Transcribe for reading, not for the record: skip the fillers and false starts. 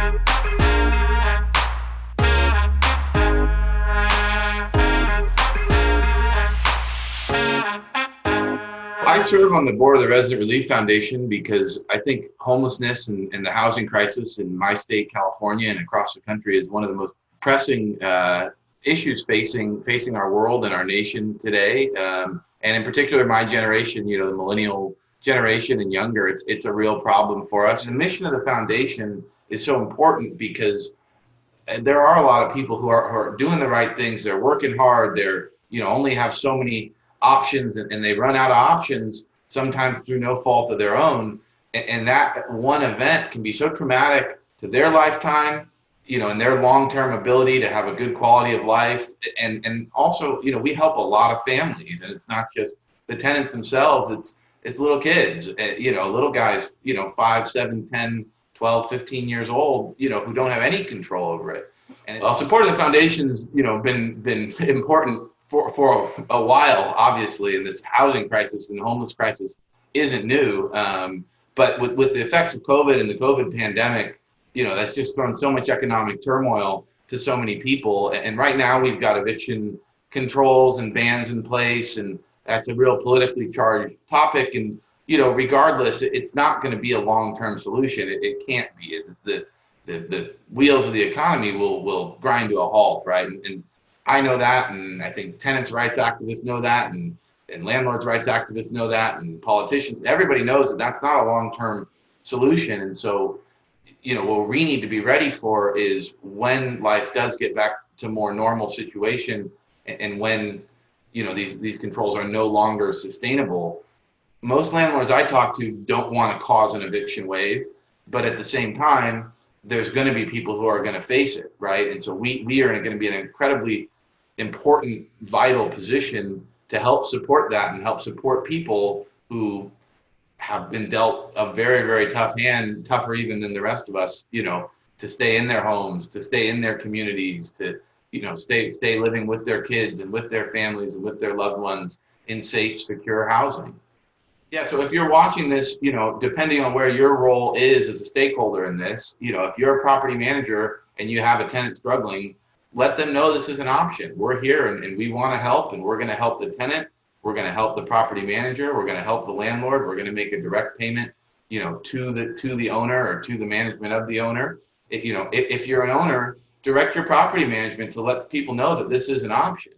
I serve on the board of the Resident Relief Foundation because I think homelessness and the housing crisis in my state, California, and across the country is one of the most pressing issues facing our world and our nation today. And in particular, my generation, the millennial generation and younger, it's a real problem for us. The mission of the foundation is so important because there are a lot of people who are doing the right things. They're working hard. They're, only have so many options, and they run out of options sometimes through no fault of their own. And that one event can be so traumatic to their lifetime, and their long-term ability to have a good quality of life. And also, we help a lot of families, and it's not just the tenants themselves. It's little kids, little guys, 5, 7, 10, 12, 15 years old, who don't have any control over it. And support of the foundation's, been important for a while, obviously, and this housing crisis and the homeless crisis isn't new. But with the effects of COVID and the COVID pandemic, that's just thrown so much economic turmoil to so many people. And right now we've got eviction controls and bans in place, and that's a real politically charged topic. And, regardless, it's not going to be a long-term solution. It can't be. The wheels of the economy will grind to a halt, right? And I know that, and I think tenants' rights activists know that, and landlords' rights activists know that, and politicians, everybody knows that that's not a long-term solution. And so, what we need to be ready for is when life does get back to more normal situation, and when, these controls are no longer sustainable. Most landlords I talk to don't want to cause an eviction wave, but at the same time, there's going to be people who are going to face it, right? And so we are going to be in an incredibly important, vital position to help support that and help support people who have been dealt a very, very tough hand, tougher even than the rest of us, to stay in their homes, to stay in their communities, to, stay living with their kids and with their families and with their loved ones in safe, secure housing. Yeah, so if you're watching this, depending on where your role is as a stakeholder in this, if you're a property manager and you have a tenant struggling, let them know this is an option. We're here and we want to help, and we're going to help the tenant. We're going to help the property manager. We're going to help the landlord. We're going to make a direct payment, to the owner or to the management of the owner. If you're an owner, direct your property management to let people know that this is an option.